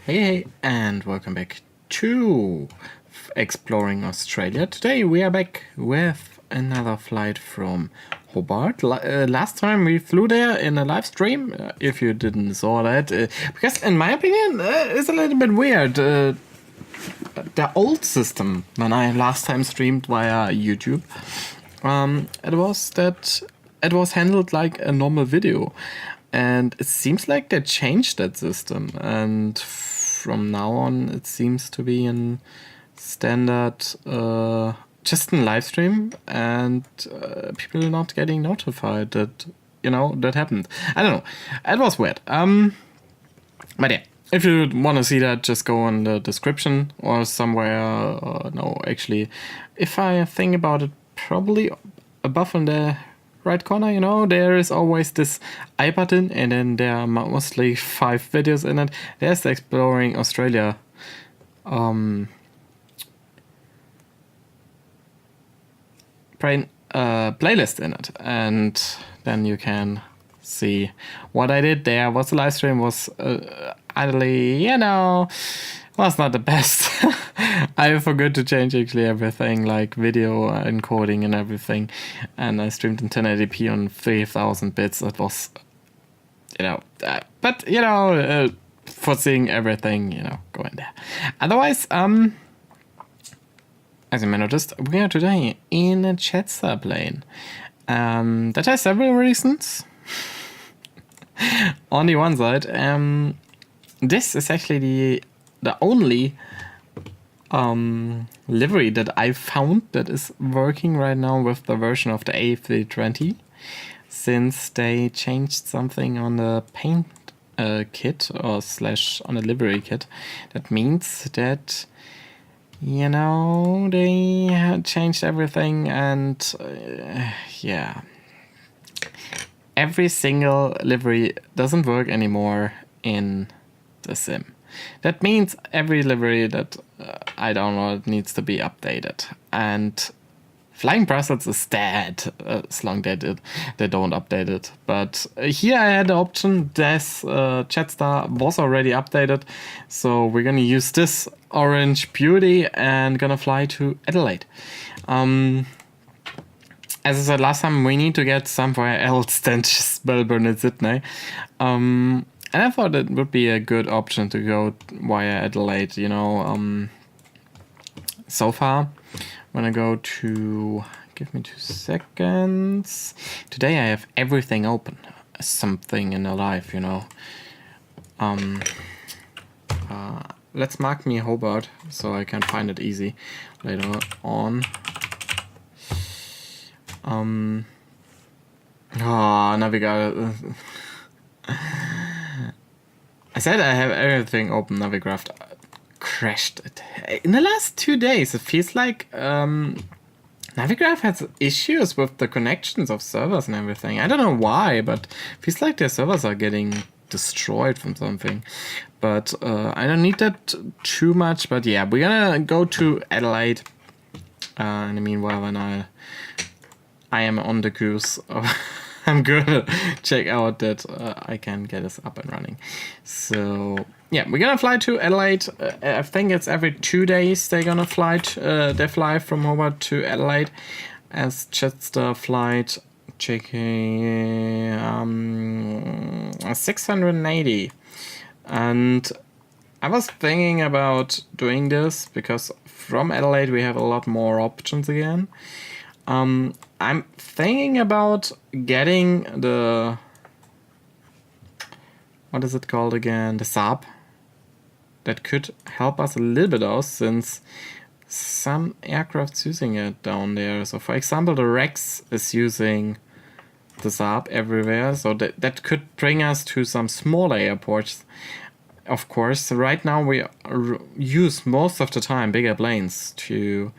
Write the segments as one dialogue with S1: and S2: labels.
S1: Hey, and welcome back to Exploring Australia. Today we are back with another flight from Hobart. Last time we flew there in a live stream, if you didn't saw that, because in my opinion it's a little bit weird. The old system, when I last time streamed via YouTube, it was handled like a normal video. And it seems like they changed that system, and from now on it seems to be in standard just in live stream, and people not getting notified that that happened. I don't know. It was weird. But yeah, if you want to see that, just go in the description or somewhere. No, actually, if I think about it, probably above in the right corner, there is always this I button, and then there are mostly 5 videos in it. There's the Exploring Australia playlist in it, and then you can see what I did there. Was the live stream was Adelaide, was not the best. I forgot to change actually everything, like video encoding and everything, and I streamed in 1080p on 3000 bits. It was, but foreseeing everything, go in there. Otherwise, as you may noticed, we are today in a Jetstar plane. That has several reasons. On the one side, this is actually the only livery that I found that is working right now with the version of the A320, since they changed something on the paint kit or / on the livery kit. That means that they had changed everything, and yeah, every single livery doesn't work anymore in the sim. That means every livery that I download needs to be updated, and Flying Brussels is dead as long as they don't update it. But here I had the option. This Jetstar was already updated, so we're gonna use this orange beauty and gonna fly to Adelaide. As I said last time, we need to get somewhere else than just Melbourne and Sydney. And I thought it would be a good option to go via Adelaide, So far, when I go to... Give me 2 seconds. Today I have everything open. Something in a life, let's mark me Hobart so I can find it easy later on. Navigator. I said I have everything open. Navigraph crashed it. In the last 2 days, it feels like Navigraph has issues with the connections of servers and everything. I don't know why, but it feels like their servers are getting destroyed from something. But I don't need that too much. But yeah, we're gonna go to Adelaide. In the meanwhile, when I am on the cruise, I'm gonna check out that I can get us up and running. So yeah, we're gonna fly to Adelaide. I think it's every 2 days they're gonna fly. They fly from Hobart to Adelaide as Jetstar flight JQ680. And I was thinking about doing this because from Adelaide we have a lot more options again. I'm thinking about getting the... What is it called again? The Saab. That could help us a little bit out, since some aircraft's using it down there. So for example, the Rex is using the Saab everywhere. So that could bring us to some smaller airports. Of course, right now we use most of the time bigger planes to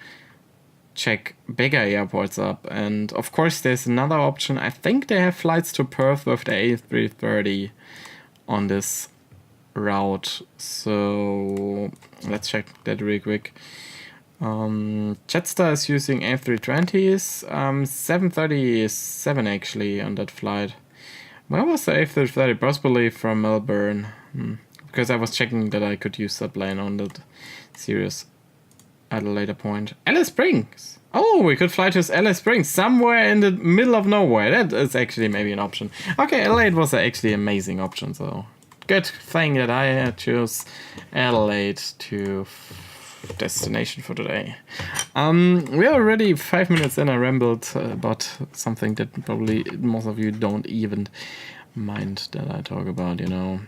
S1: check bigger airports up. And of course there's another option. I think they have flights to Perth with the A330 on this route, so let's check that real quick. Jetstar is using A320s, 737 actually on that flight. Where was the A330? Possibly from Melbourne. because I was checking that I could use that plane on that series at a later point. Alice Springs! Oh, we could fly to Alice Springs, somewhere in the middle of nowhere. That is actually maybe an option. Okay, Adelaide was actually an amazing option, so good thing that I chose Adelaide to destination for today. We are already 5 minutes in. I rambled about something that probably most of you don't even mind that I talk about, you know.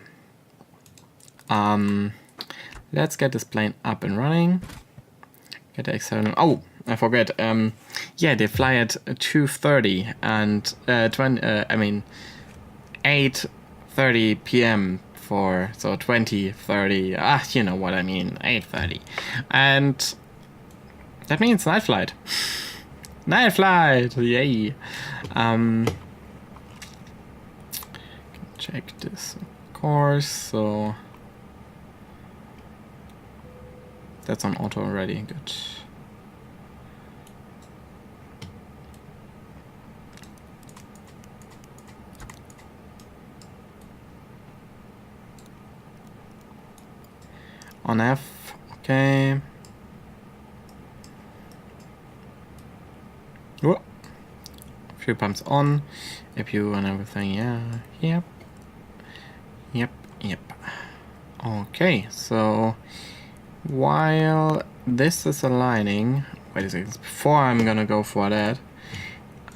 S1: Let's get this plane up and running. Get the acceleration. Oh, I forget. Yeah, they fly at 2:30 and 8:30 p.m. for, so 20:30. You know what I mean. 8:30, and that means night flight. Night flight, yay! Check this, of course. So that's on auto already. Good. On F, okay. Whoa. Fuel pumps on, APU and everything, yeah, yep. Okay, so while this is aligning, wait a second, before I'm gonna go for that,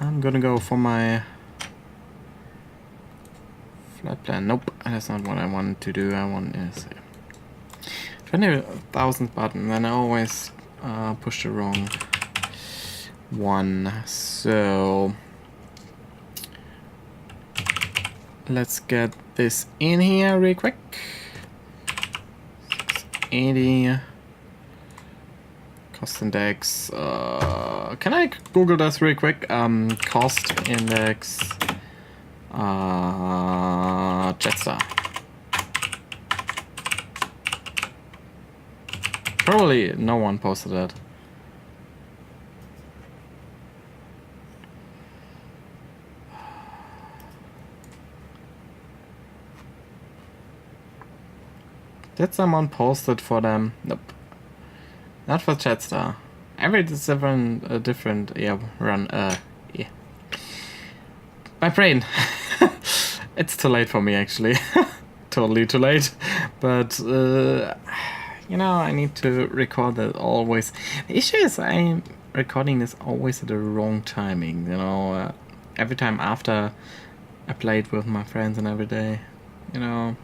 S1: I'm gonna go for my flight plan. Nope, that's not what I want to do. I want is 20,000 button, then I always push the wrong one. So let's get this in here real quick. 680 cost index. Can I Google this real quick? Cost index Jetstar. Probably no one posted that. Did someone post it for them? Nope. Not for Jetstar. Every different yeah, run, yeah. My brain. It's too late for me, actually. Totally too late. But, you know, I need to record that always. The issue is I'm recording this always at the wrong timing, you know. Every time after I played with my friends and every day, you know.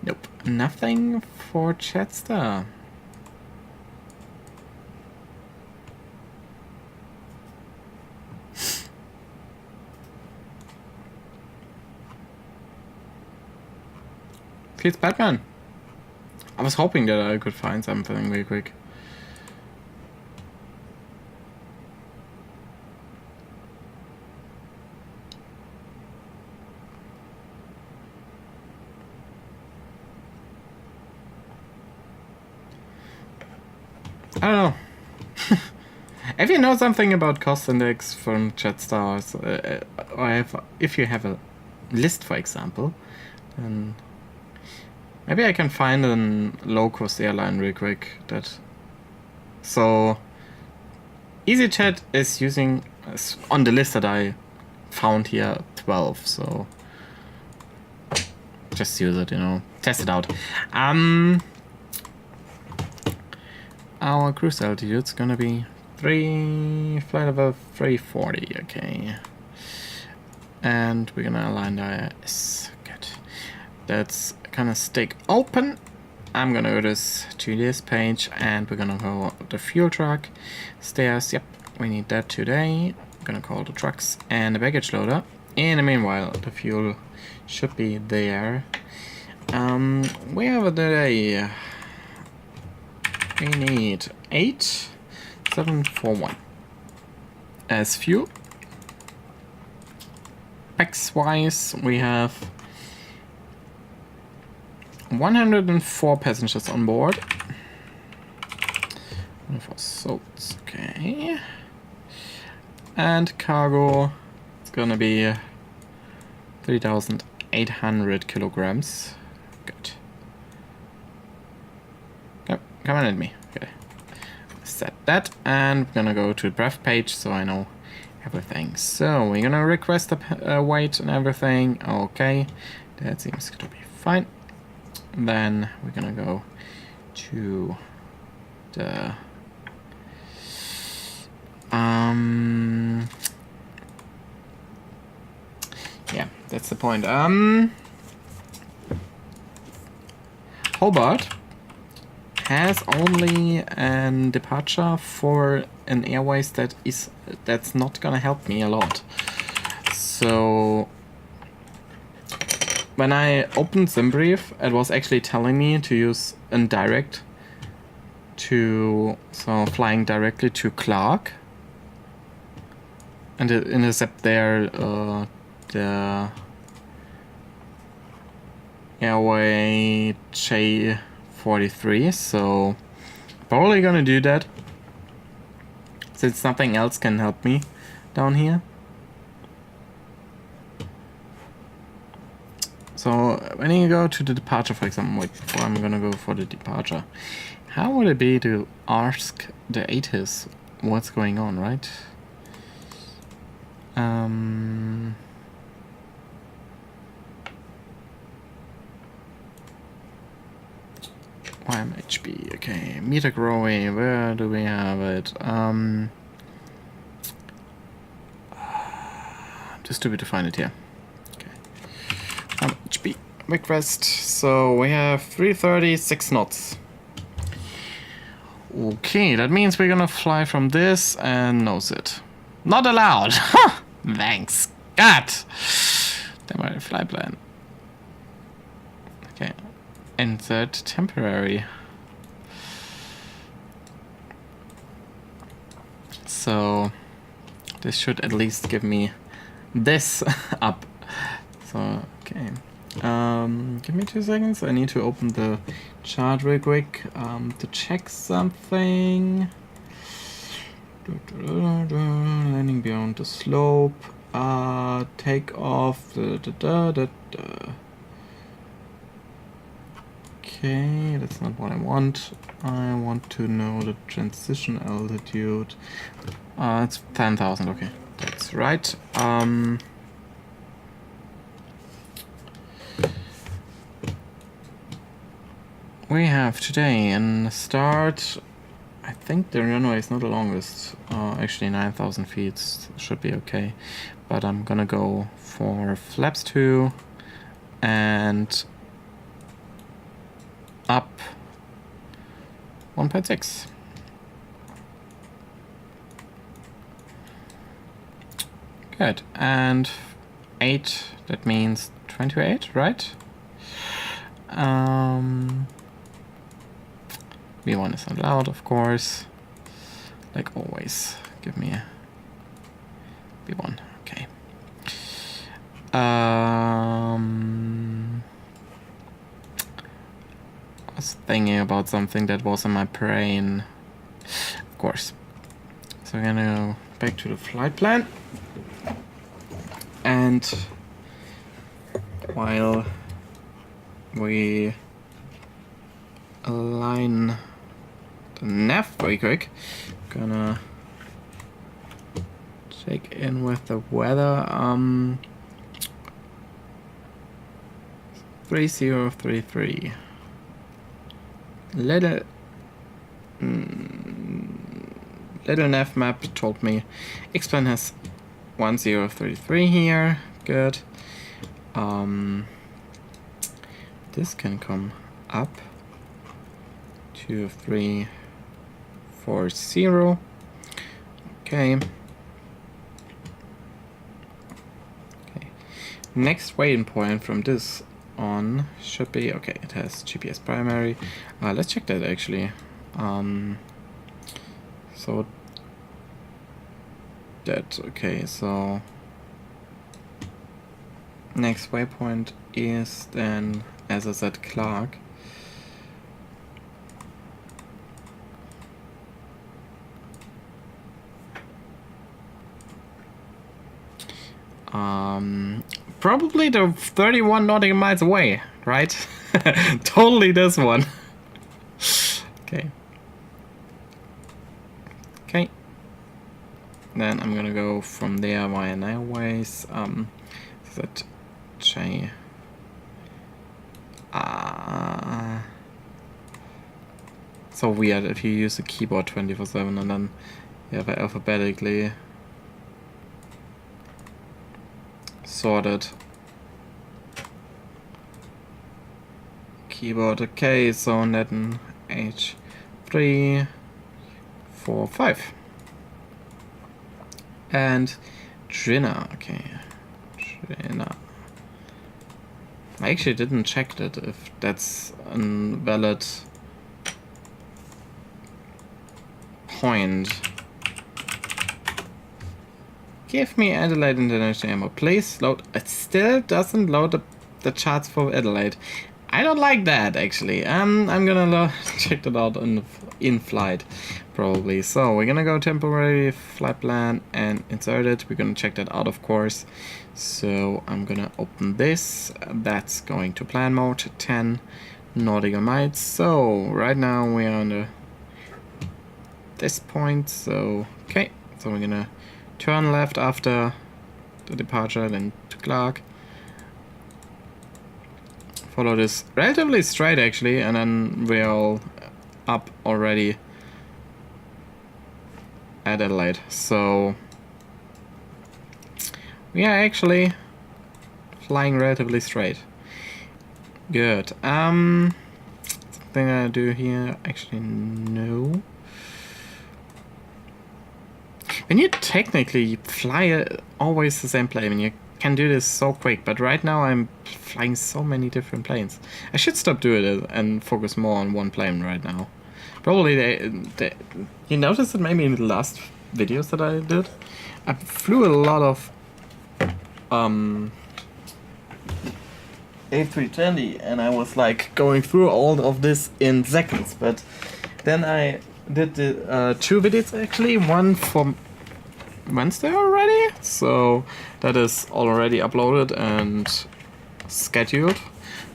S1: Nope, nothing for Jetstar. It's Batman. I was hoping that I could find something really quick. I don't know. If you know something about cost index from Jetstar, or if you have a list, for example, then maybe I can find a low-cost airline real quick. That so EasyJet is using on the list that I found here 12. So just use it, you know, test it out. Our cruise altitude's gonna be flight level 340, okay. And we're gonna align the IS. Good. That's gonna stick open. I'm gonna go to this page and we're gonna go the fuel truck, stairs. Yep, we need that today. I'm gonna call the trucks and the baggage loader. In the meanwhile, the fuel should be there. We have a day. We need 8741 as fuel. X-wise, we have 104 passengers on board. 104 souls, okay. And cargo, it's gonna be 3,800 kilograms. Good. come on at me. Okay. Set that, and we're gonna go to the pref page so I know everything. So we're gonna request the weight and everything. Okay, that seems to be fine. Then we're gonna go to the yeah, that's the point. Hobart has only a departure for an airways that's not gonna help me a lot. So when I opened SimBrief, it was actually telling me to use indirect so flying directly to Clark and intercept there the airway J43. So probably gonna do that since nothing else can help me down here. So when you go to the departure, for example, wait, before I'm gonna go for the departure, how would it be to ask the ATIS what's going on, right? YMHB, okay, meter growing, where do we have it? Too stupid to find it here. Okay, YMHB request, so we have 336 knots. Okay, that means we're gonna fly from this and nose it. Not allowed! Thanks God! Damn right, fly plan. Okay. Insert temporary. So this should at least give me this up. So okay. Give me 2 seconds. I need to open the chart real quick to check something. Landing beyond the slope. Takeoff. Okay, that's not what I want. I want to know the transition altitude. It's 10,000. Okay, that's right. We have today in start. I think the runway is not the longest. Actually, 9,000 feet should be okay. But I'm gonna go for flaps 2 and up 1.6. Good. And 8, that means 28, right? V1 is not allowed, of course. Like always. Give me a V1. Okay. I was thinking about something that was in my brain. Of course. So we're gonna go back to the flight plan. And while we align the nav very quick, gonna check in with the weather. 3033. Little nav map told me X-Plan has 1033 here. Good. This can come up to 340. Okay. Okay. Next waypoint point from this on should be okay. It has GPS primary. Let's check that actually. So that okay. So next waypoint is then, as I said, Clark. Probably the 31 nautical miles away, right? Totally this one. Okay. Okay. Then I'm gonna go from there via Airways. That J. So weird if you use the keyboard 24/7 and then you have it alphabetically sorted. Keyboard, okay, so then H3, 4, 5. And DRINA, okay. DRINA. I actually didn't check that if that's a valid point. Give me Adelaide International Airport. Please load. It still doesn't load the charts for Adelaide. I don't like that actually. I'm gonna check that out in flight probably. So we're gonna go temporary flight plan and insert it. We're gonna check that out of course. So I'm gonna open this. That's going to plan mode 10 nautical miles. So right now we are on this point. So okay. So we're gonna turn left after the departure, then to Clark. Follow this relatively straight actually, and then we're all up already at Adelaide. So we are actually flying relatively straight. Good. Something I do here, actually no. When you technically fly always the same plane, you can do this so quick, but right now I'm flying so many different planes. I should stop doing it and focus more on one plane right now. Probably you noticed it maybe in the last videos that I did. I flew a lot of A320 and I was like going through all of this in seconds, but then I did the 2 videos actually, one for Wednesday already, so that is already uploaded and scheduled,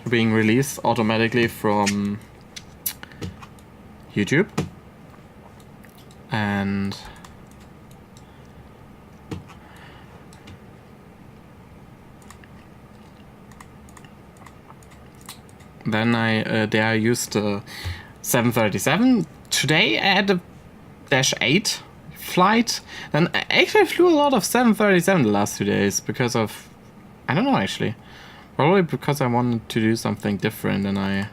S1: being released automatically from YouTube. And then I used the 737. Today I had a -8 flight, and I actually flew a lot of 737 the last 2 days because of, I don't know actually, probably because I wanted to do something different than I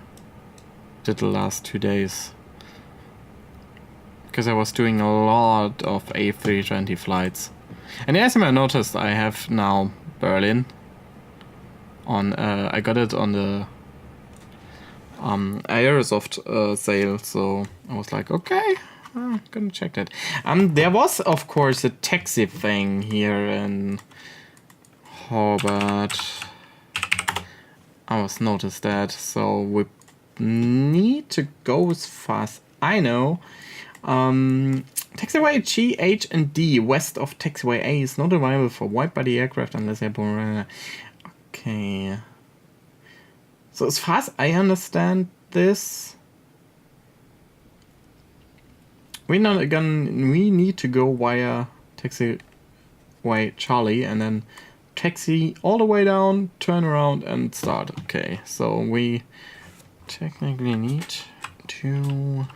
S1: did the last 2 days, because I was doing a lot of A320 flights. And as you might noticed, I have now Berlin on, I got it on the Aerosoft sale, so I was like, okay, I'm gonna check that. There was of course a taxi thing here in Hobart. I was noticed that, so we need to go as far as I know. Taxiway G, H, and D west of Taxiway A is not available for wide-body aircraft unless they're okay. So as far as I understand this, we need to go via Taxiway Charlie and then taxi all the way down, turn around and start. Okay, so we technically need to...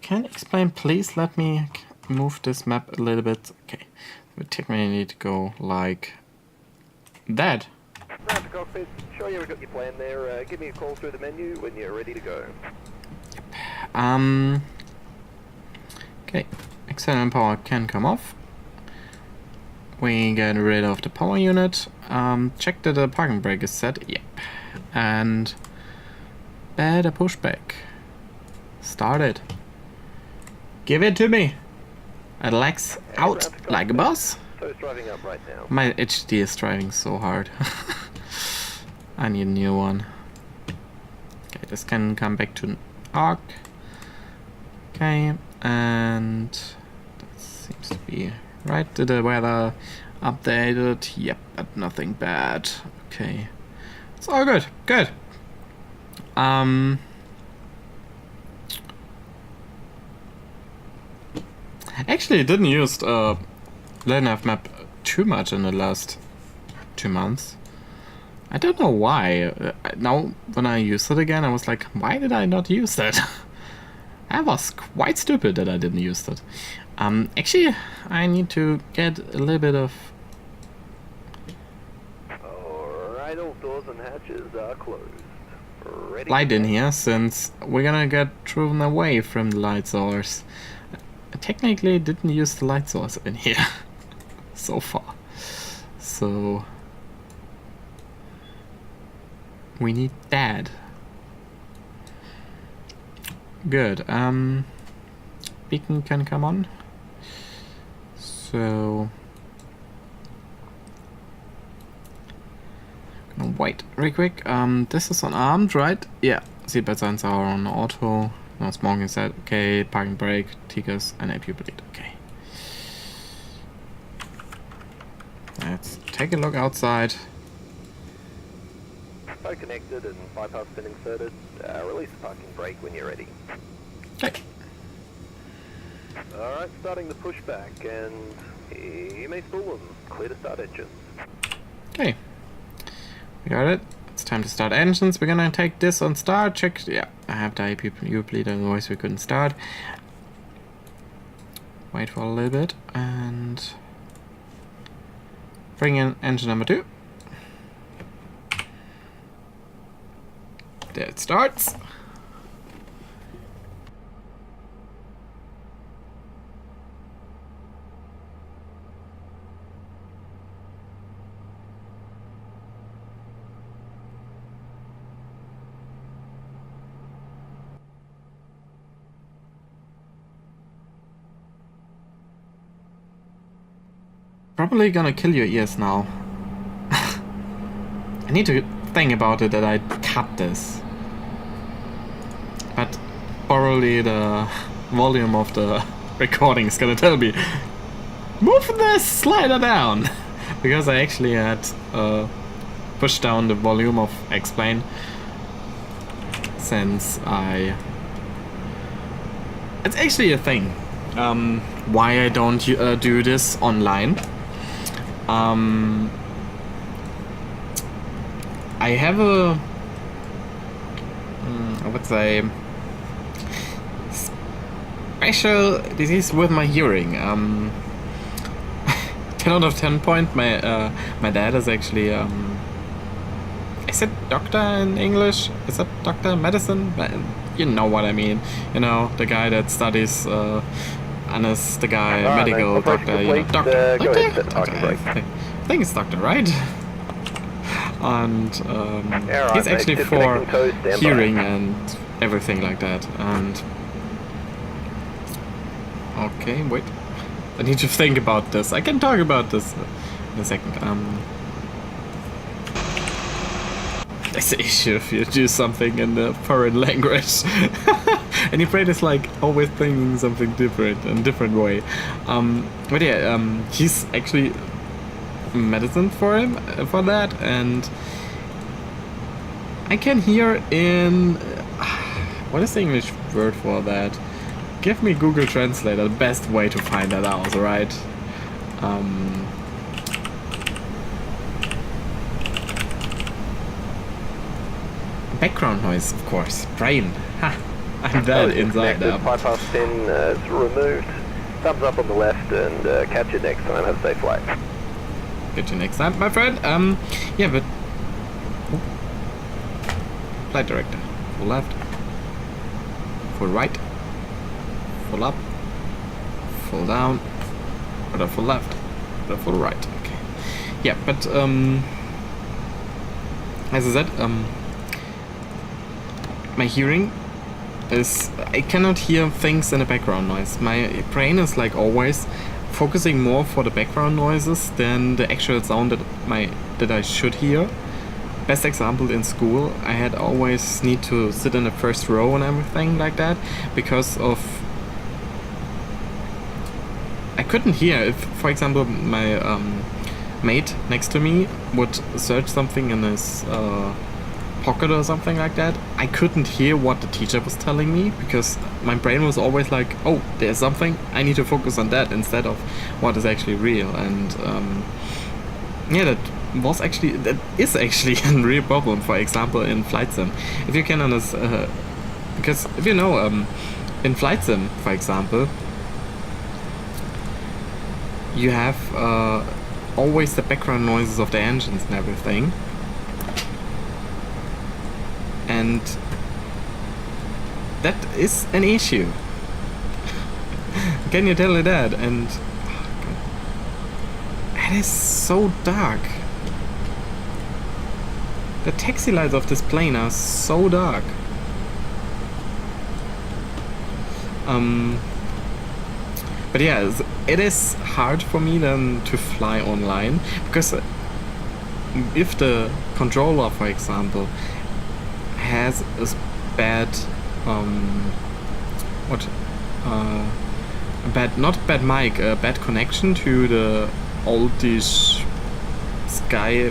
S1: Can explain, please let me move this map a little bit. Okay, we technically need to go like that.
S2: Round to cockpit, sure you got your plan there. Give me a call through the menu when you're ready to go.
S1: Okay, external power can come off. We get rid of the power unit. Check that the parking brake is set. Yep. And better push back. Start it. Give it to me. Alex out like a boss.
S2: So it's driving up right now.
S1: My HD is driving so hard. I need a new one. Okay, this can come back to an arc. Okay, and that seems to be right. Did the weather updated? Yep, but nothing bad. Okay, it's all good. Good. Actually, didn't use LNAV map too much in the last 2 months. I don't know why. Now, when I used it again, I was like, why did I not use that? I was quite stupid that I didn't use it. Actually, I need to get a little bit of...
S2: Alright, all doors and hatches are closed. Ready?
S1: light in here, since we're gonna get driven away from the light source. I technically didn't use the light source in here so far. So... we need that. Good. Beacon can come on. So gonna wait real quick. This is on armed, right? Yeah. Seatbelt signs are on auto. No smoking set. Okay. Parking brake, TICAS, and AP bleed. Okay. Let's take a look outside.
S2: So connected and bypass pin inserted. Release the parking brake when you're ready.
S1: Okay.
S2: Alright, starting the pushback, and you may spool them. Clear to start engines.
S1: Okay. We got it. It's time to start engines. We're gonna take this on start. Check. Yeah, I have the AP bleed, otherwise we couldn't start. Wait for a little bit and bring in engine number 2. There it starts. Probably gonna kill your ears now. I need to think about it that I cut this. But probably the volume of the recording is gonna tell me, move this slider down! Because I actually had pushed down the volume of Explain since it's actually a thing. Why I don't do this online. I have a I would say special disease with my hearing. 10 out of 10 point. My dad is actually is it doctor in English? Is that doctor medicine? You know what I mean. You know, the guy that studies the guy medical doctor. You know, doctor.
S2: Go ahead, set the
S1: Doctor.
S2: parking brake.
S1: I think it's doctor, right? And
S2: right,
S1: he's
S2: mate,
S1: actually for
S2: disconnecting code, stand by.
S1: hearing and everything like that. And okay, wait, I need to think about this. I can talk about this in a second. That's the issue if you do something in the foreign language. And your brain is like always thinking something different in a different way. But yeah, he's actually medicine for him for that, and I can hear in what is the English word for that? Give me Google Translator, the best way to find that out, right? Background noise, of course. Brain. Ha! I'm that inside now.
S2: Bypass pin is removed. Thumbs up on the left, and catch you next time. Have a safe flight.
S1: Get you next time, my friend. Yeah, but flight director. Full left. Full right. Full up. Full down. Or full left. Or full right. Okay. Yeah, but as I said, my hearing is, I cannot hear things in the background noise. My brain is like always focusing more for the background noises than the actual sound that I should hear. Best example, in school, I had always need to sit in the first row and everything like that because of I couldn't hear if, for example, my mate next to me would search something in his pocket or something like that, I couldn't hear what the teacher was telling me because my brain was always like, oh, there's something, I need to focus on that instead of what is actually real. And yeah, that is actually a real problem. For example, in flight sim, if you can understand, because if you know, in flight sim, for example, you have always the background noises of the engines and everything, and that is an issue. Can you tell me that? And it is so dark. The taxi lights of this plane are so dark. But yeah, it is hard for me then to fly online, because if the controller, for example, has a bad a bad connection to the oldish Sky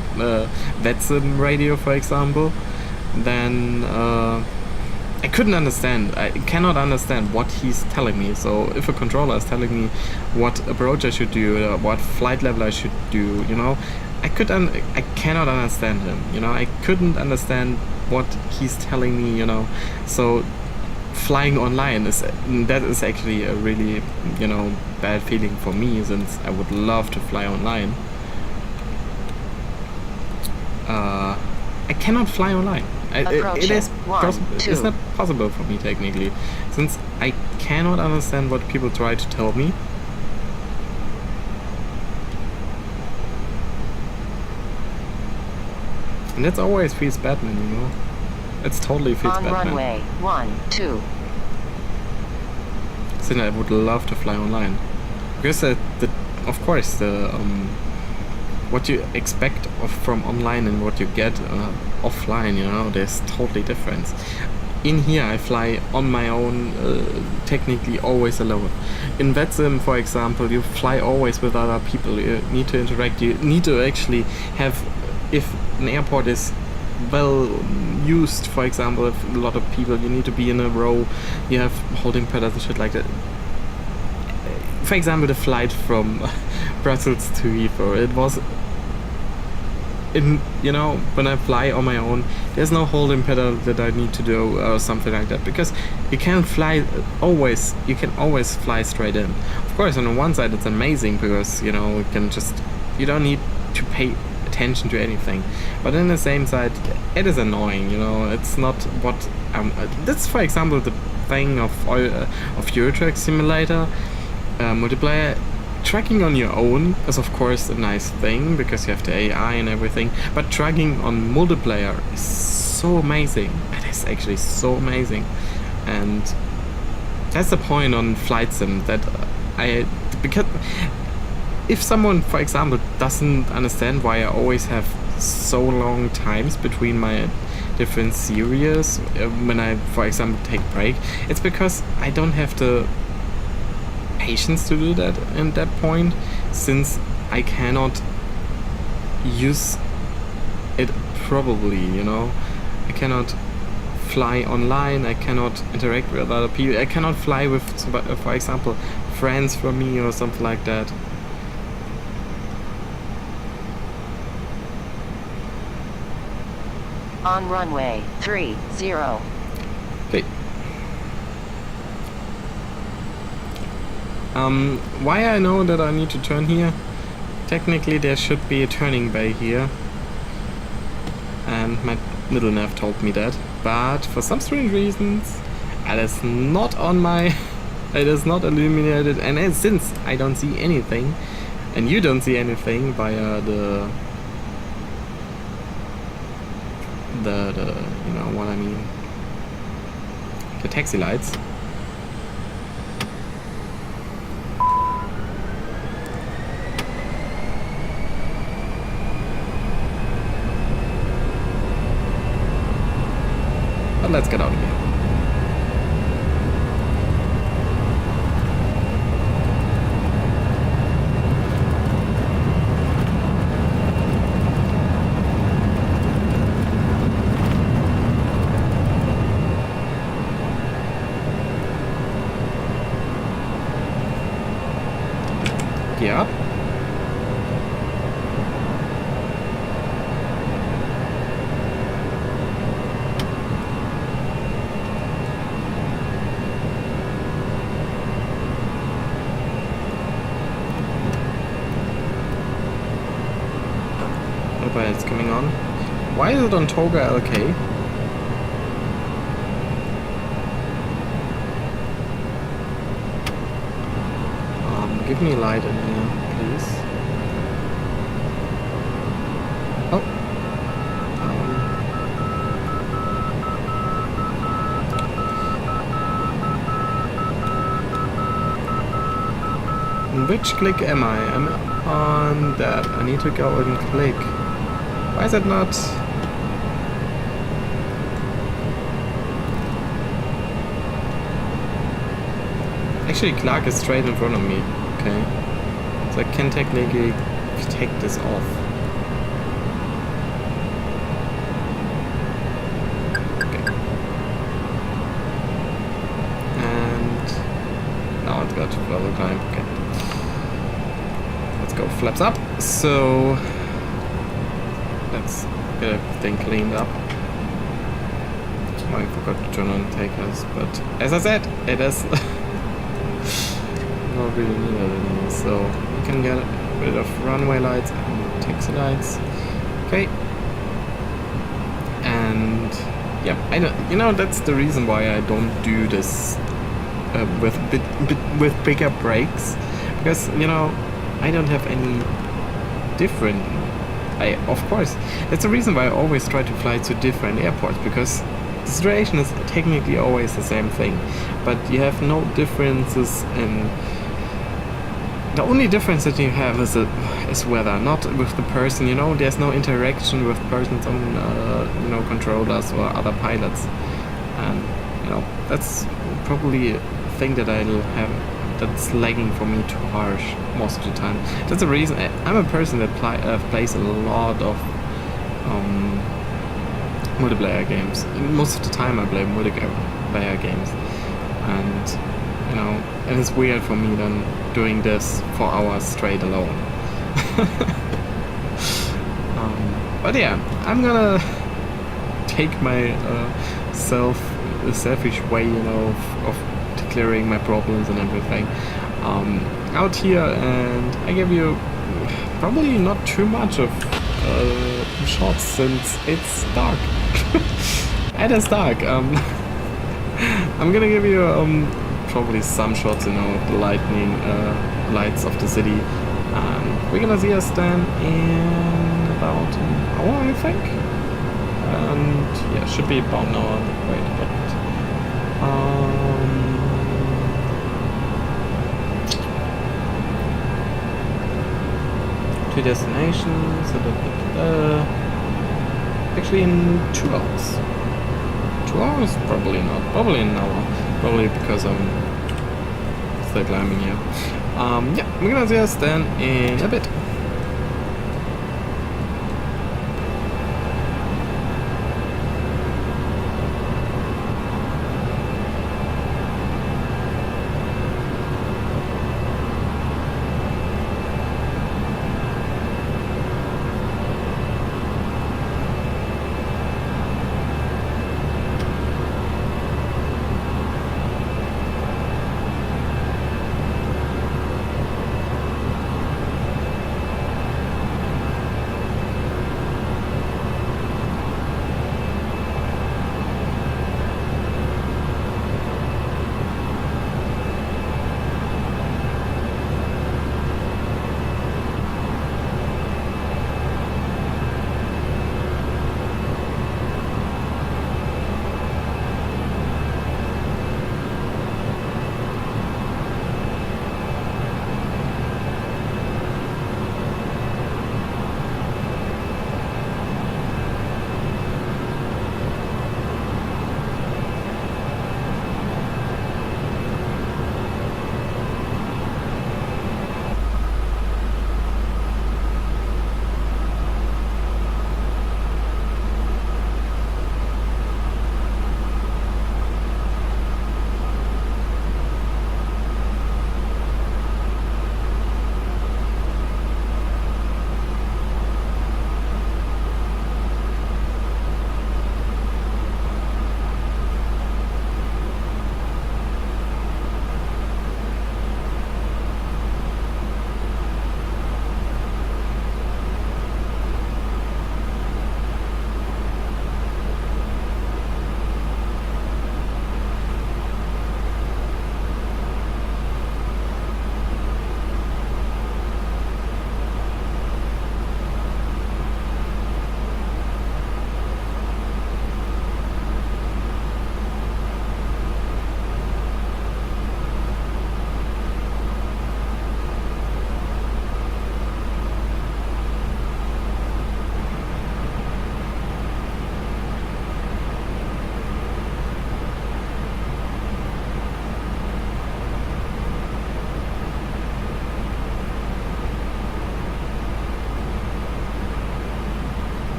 S1: VetSim radio, for example, then I couldn't understand. I cannot understand what he's telling me. So if a controller is telling me what approach I should do, what flight level I should do, you know, I cannot understand him. You know, I couldn't understand what he's telling me. You know, so flying online is actually a really, you know, bad feeling for me, since I would love to fly online. I cannot fly online. It's not possible for me technically, since I cannot understand what people try to tell me. And that's always feels Batman, you know. It's totally feels
S3: on
S1: Batman.
S3: Runway 12.
S1: So I would love to fly online, because of course what you expect from online and what you get offline, you know, there's totally difference. In here I fly on my own, technically always alone. In VetSim, for example, you fly always with other people. You need to interact. You need to actually have, if an airport is well used, for example, if a lot of people, you need to be in a row, you have holding patterns and shit like that. For example, the flight from Brussels to Heathrow, it was you know, when I fly on my own, there's no holding pedal that I need to do or something like that, because you can fly always, you can always fly straight in. Of course, on the one side it's amazing, because, you know, you don't need to pay attention to anything, but on the same side it is annoying, you know. It's not what that's, for example, the thing of Euro Truck Simulator multiplayer. Tracking on your own is of course a nice thing, because you have the AI and everything, but tracking on multiplayer is so amazing. It is actually so amazing, and that's the point on flight sim, that because if someone, for example, doesn't understand why I always have so long times between my different series when I, for example, take break, it's because I don't have the patience to do that at that point, since I cannot use it properly, you know. I cannot fly online, I cannot interact with other people, I cannot fly with, for example, friends from me or something like that.
S3: On runway 30.
S1: Okay. Why I know that I need to turn here? Technically there should be a turning bay here, and my little nav told me that, but for some strange reasons it is not on my it is not illuminated, and since I don't see anything and you don't see anything via the you know what I mean, the taxi lights, but let's get out of here. gear up. It's coming on. Why is it on Toga LK? Give me light in here, please. Oh. Which click am I? I'm on that. I need to go and click. Why is it not? Actually, Clark is straight in front of me. Okay. So I can technically take this off. Okay. And now it's got to further climb. Okay. Let's go flaps up. So let's get everything cleaned up. I forgot to turn on takers, but as I said, it is not really needed anymore. So you can get rid of runway lights and taxi lights. Okay. And yeah, I know, you know, that's the reason why I don't do this with with bigger brakes, because you know I don't have any different. Of course, that's the reason why I always try to fly to different airports, because the situation is technically always the same thing, but you have no differences in. The only difference that you have is weather, not with the person. You know, there's no interaction with persons on you know, controllers or other pilots, and you know that's probably a thing that I'll have. That's lagging for me too harsh most of the time. That's the reason I'm a person that plays a lot of multiplayer games. Most of the time I play multiplayer games, and you know, and it's weird for me then doing this for hours straight alone. But yeah, I'm gonna take my selfish way, you know, of clearing my problems and everything out here, and I give you probably not too much of shots since it's dark. It is dark. I'm gonna give you probably some shots, you know, the lightning lights of the city. We're gonna see us then in about an hour, I think, and yeah, should be about an hour. Wait a bit. Two destinations, actually in 2 hours. 2 hours? Probably not. Probably an hour. Probably because I'm still climbing here. Yeah, we're gonna see us then in a bit.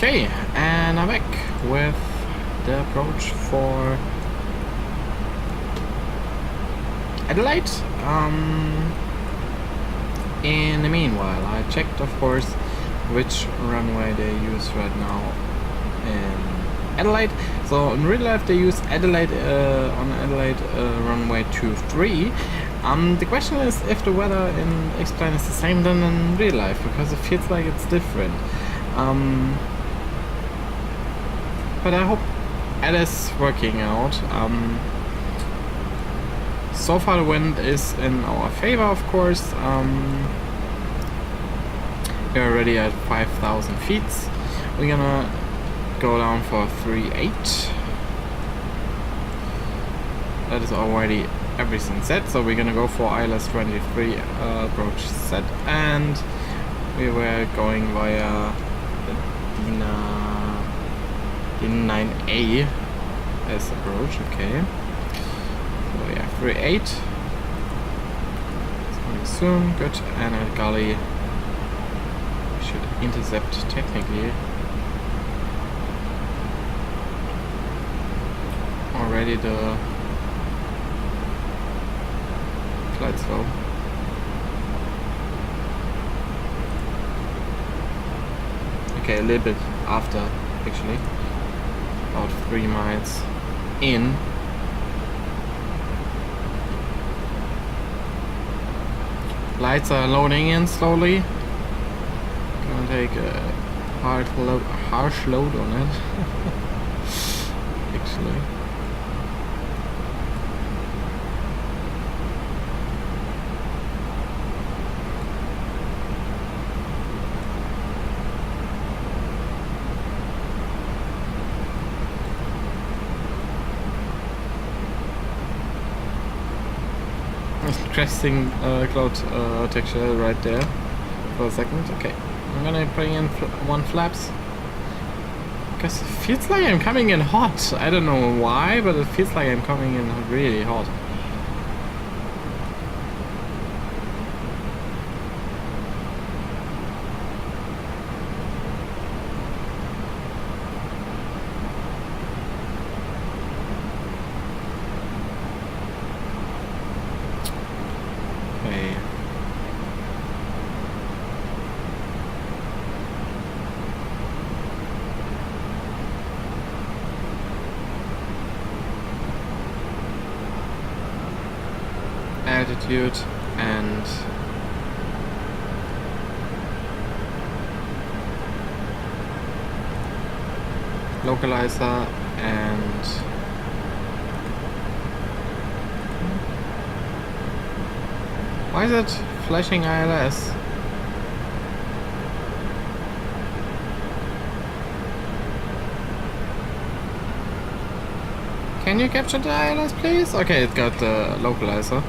S1: Okay, and I'm back with the approach for Adelaide. In the meanwhile, I checked, of course, which runway they use right now in Adelaide. So in real life, they use Adelaide on Adelaide runway 23. The question is if the weather in X-Plane is the same than in real life, because it feels like it's different. But I hope it is working out. So far the wind is in our favor, of course. We're already at 5,000 feet. We're gonna go down for 3.8. That is already everything set, so we're gonna go for ILS 23 approach set, and we were going via the DRINA 9A as approach. Okay, so yeah, 3.8. It's coming soon. Good, and at gully we should intercept technically already the flight slow. Okay, a little bit after, actually. About 3 miles in. Lights are loading in slowly. Gonna take a harsh load on it. Actually. Interesting cloud texture right there for a second. Okay, I'm gonna bring in one flaps because it feels like I'm coming in hot. I don't know why, but it feels like I'm coming in really hot. Altitude and localizer and why is it flashing ILS? Can you capture the ILS, please? Okay, it got the localizer.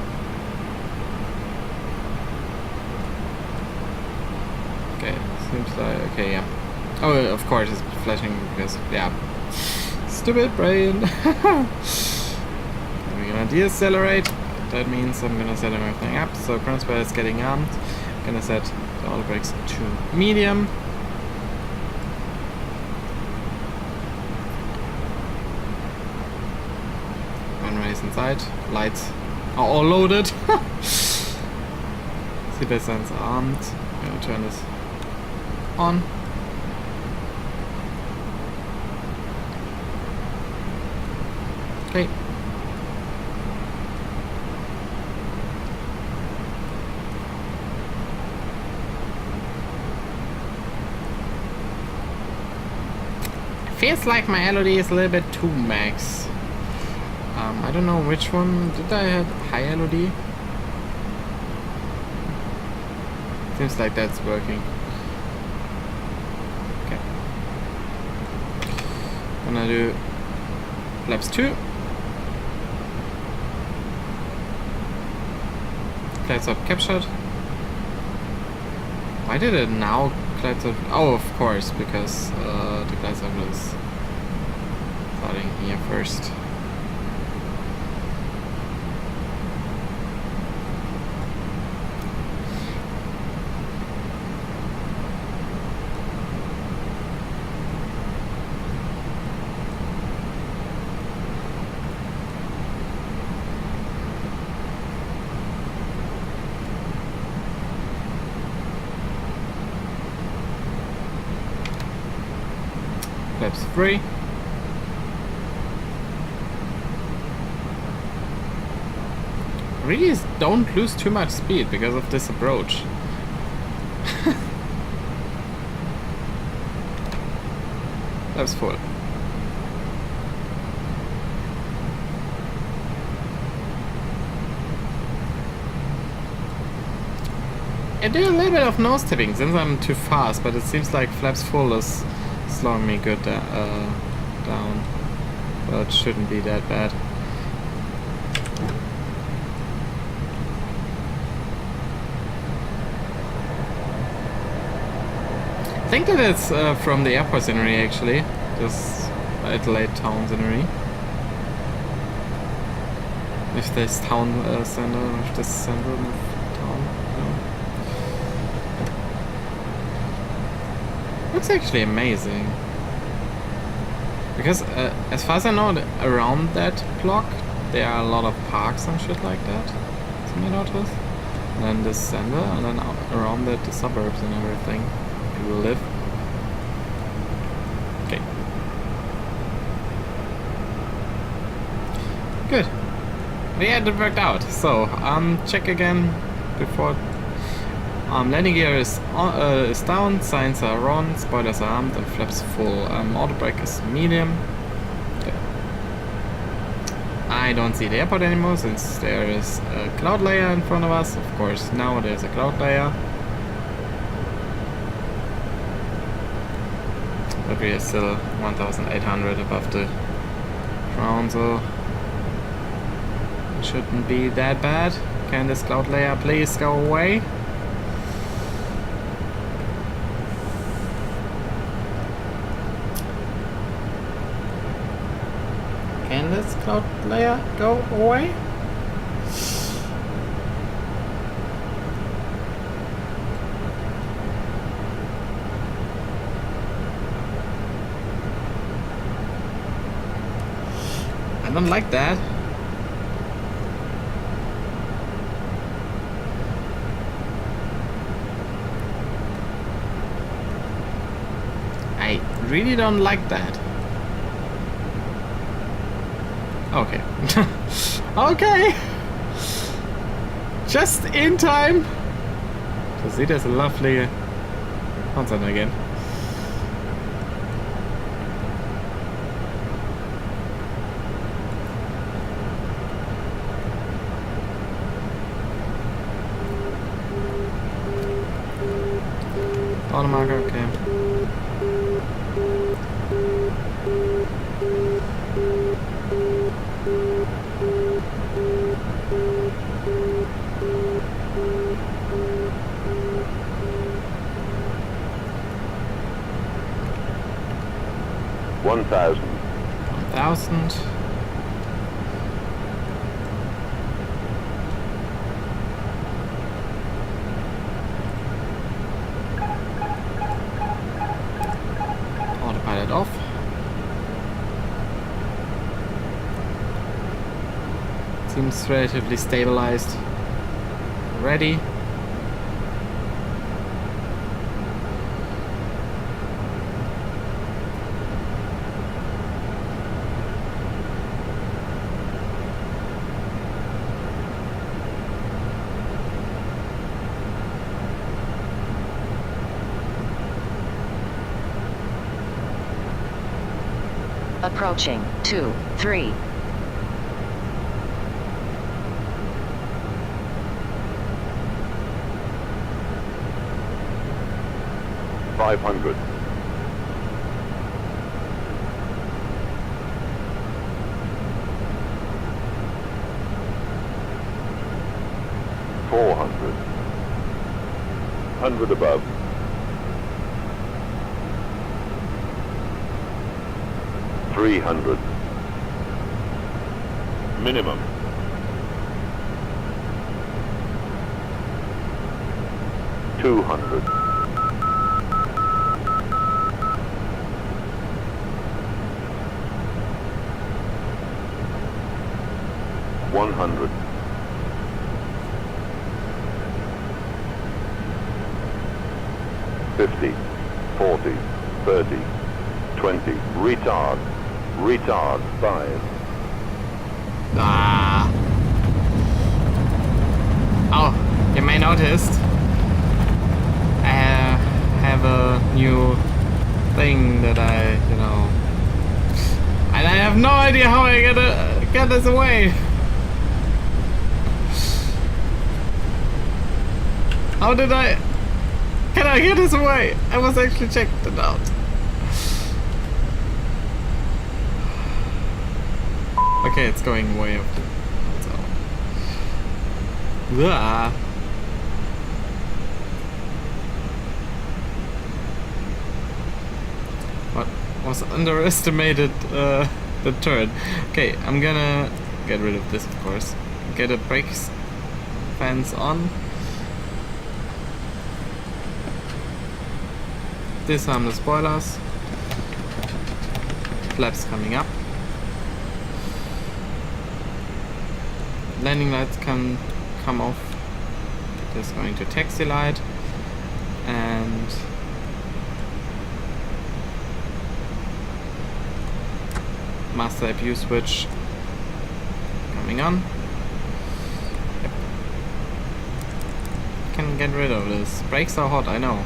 S1: Seems like, okay, yeah. Oh, of course it's flashing because, yeah. Stupid brain. We're gonna decelerate. That means I'm gonna set everything up. So ground spread is getting armed. I'm gonna set the auto brakes to medium. Runway is inside. Lights are all loaded. Seatbelt signs are armed. I'm gonna turn this on. Okay. Feels like my LOD is a little bit too max. I don't know which one. Did I have high LOD? Seems like that's working. Gonna do flaps 2. Clouds up captured. Why did it now clouds up? Oh, of course, because the clouds up was starting here first. Flaps free. Really don't lose too much speed because of this approach. Flaps full. I do a little bit of nose tipping since I'm too fast, but it seems like flaps full is slowing me good down. Well, it shouldn't be that bad. I think that it's from the airport scenery actually, this Adelaide town scenery. With this town center, with this center of town. Looks actually amazing. Because as far as I know, around that block there are a lot of parks and shit like that. Isn't it notice? And then the center, and then around that the suburbs and everything. People live. Okay. Good. Yeah, it worked out. So, check again before. Landing gear is down, signs are on, spoilers are armed, and flaps full. Auto brake is medium. Okay. I don't see the airport anymore since there is a cloud layer in front of us. Of course, now there's a cloud layer. But we are still 1,800 above the ground, so it shouldn't be that bad. Can this cloud layer please go away? Can this cloud layer go away? I don't like that. I really don't like that. Okay. Okay. Just in time to see there's a lovely concert again. Automarker, okay.
S2: One thousand.
S1: 1,000. Autopilot off. Seems relatively stabilized. Ready.
S3: Approaching 2, 3.
S2: Five hundred. Four hundred. 100 above. 300. Minimum. 200. 100. 50, 40, 30,
S4: A320, retard, retard 5.
S1: Ah. Oh, you may notice I have a new thing that I, you know, and I have no idea how I get this away. How did can I get this away? I was actually checking it out. Okay, it's going way up. So. Ah. What was underestimated the turn. Okay, I'm gonna get rid of this, of course. Get the brakes fans on. Disarm the spoilers. Flaps coming up. Landing lights can come off. There's going to taxi light and master APU switch coming on. Yep. Can get rid of this. Brakes are hot, I know.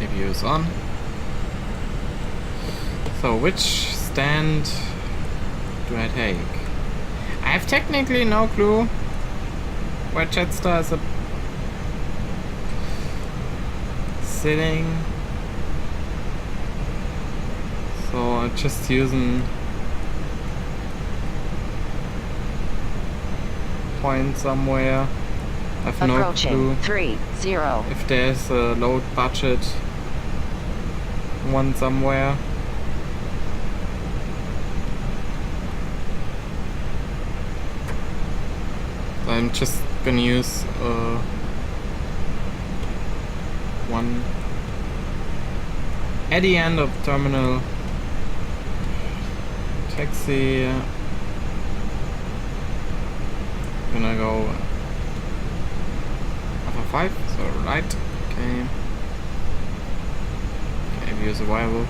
S1: APU is on. So which stand do I take? I have technically no clue where Jetstar is sitting. So I'm just using point somewhere. I have no clue
S3: 30.
S1: if there's a low budget one somewhere. I'm just gonna use one at the end of terminal taxi. Gonna go Alpha 5, so right. Okay. Okay, view is viable.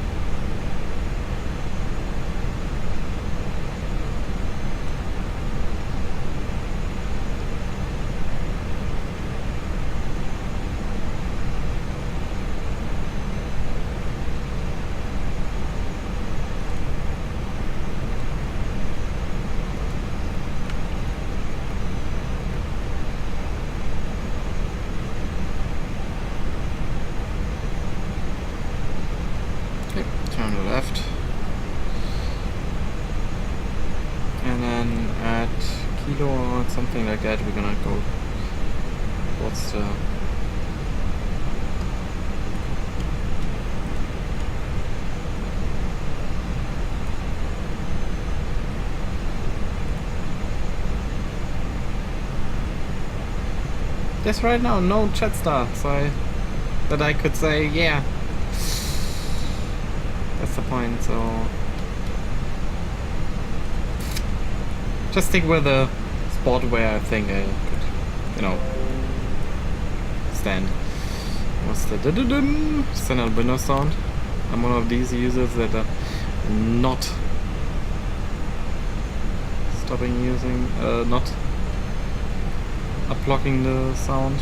S1: Turn to the left, and then at kilo or something like that, we're gonna go towards the there's right now no Jetstar, so that I could say, yeah. That's the point, so just stick with the spot where I think I could, you know, stand. What's the standard window sound? I'm one of these users that are not stopping using, not blocking the sound.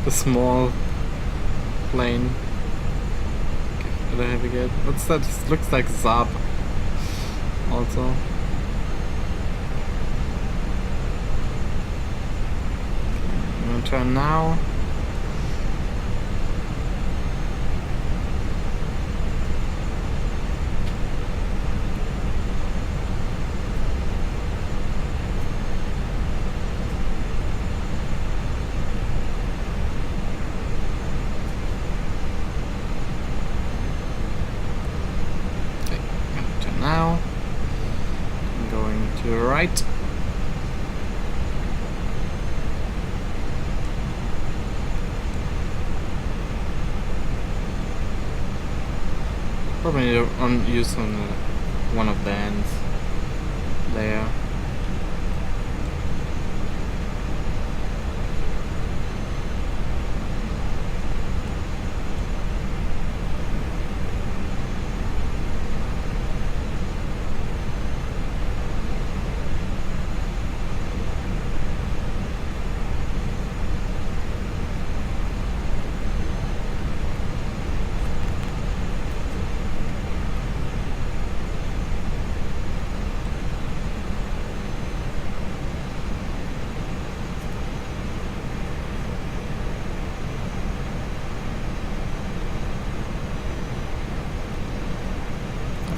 S1: The small plane. What do I have again? What's that? It looks like Saab. Also. I'm gonna turn now. right. Probably use on one of the ends there.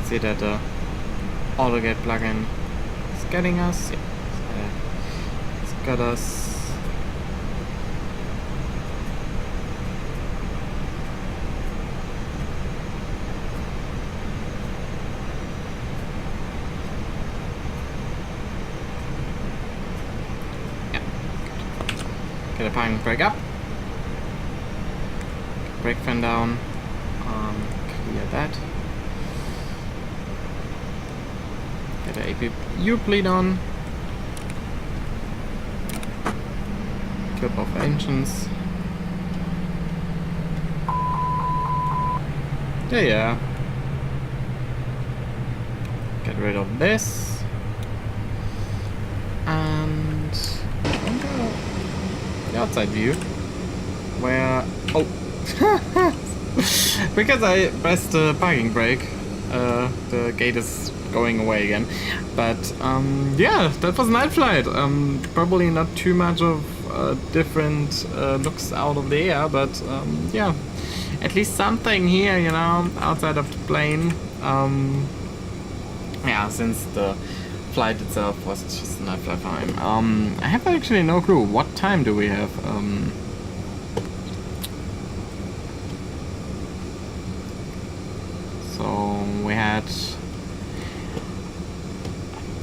S1: See that the AutoGate plugin is getting us. Yeah, it's got us. Yeah. Get a parking brake up. Brake fan down. Clear that. Get the APU bleed on. Kill both engines. Yeah. Get rid of this. And the outside view. Where oh because I pressed the parking brake, the gate is going away again. But yeah, that was night flight. Probably not too much of different looks out of the air, but yeah, at least something here, you know, outside of the plane. Yeah, since the flight itself was just a night flight time. I have actually no clue. What time do we have? So we had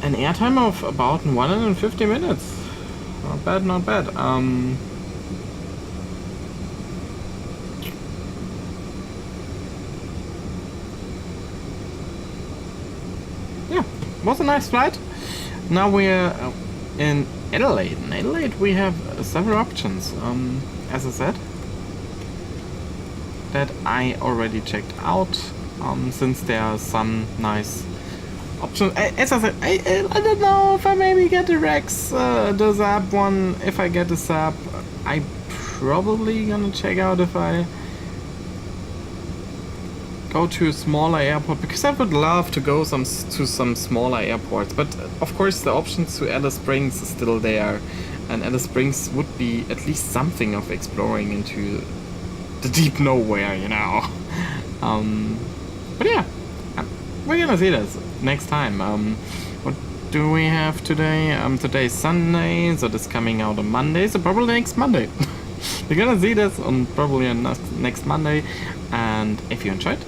S1: an airtime of about 150 minutes. Not bad, not bad. Yeah, was a nice flight. Now we're in Adelaide. In Adelaide we have several options. As I said, that I already checked out. Since there are some nice options. As I said, I don't know if I maybe get the Rex, the Zap one. If I get the Zap, I probably gonna check out if I go to a smaller airport, because I would love to go to some smaller airports. But of course, the options to Alice Springs is still there, and Alice Springs would be at least something of exploring into the deep nowhere, you know. But yeah, we're gonna see this next time. What do we have today? Today is Sunday, so this coming out on Monday, so probably next Monday. We're gonna see this on probably on next Monday, and if you enjoyed,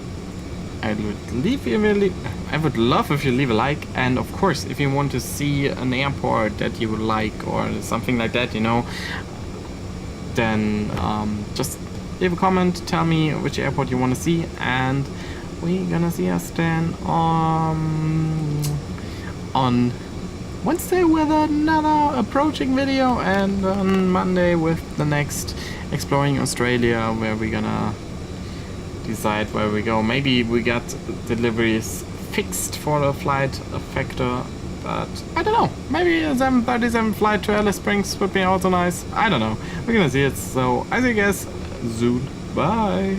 S1: I would love if you leave a like, and of course, if you want to see an airport that you would like or something like that, you know, then just leave a comment, tell me which airport you want to see, and we're gonna see us then on Wednesday with another approaching video, and on Monday with the next Exploring Australia, where we're gonna decide where we go. Maybe we got deliveries fixed for the FlightFactor, but I don't know. Maybe a 737 flight to Alice Springs would be also nice. I don't know. We're gonna see it. So I see you guys soon. Bye.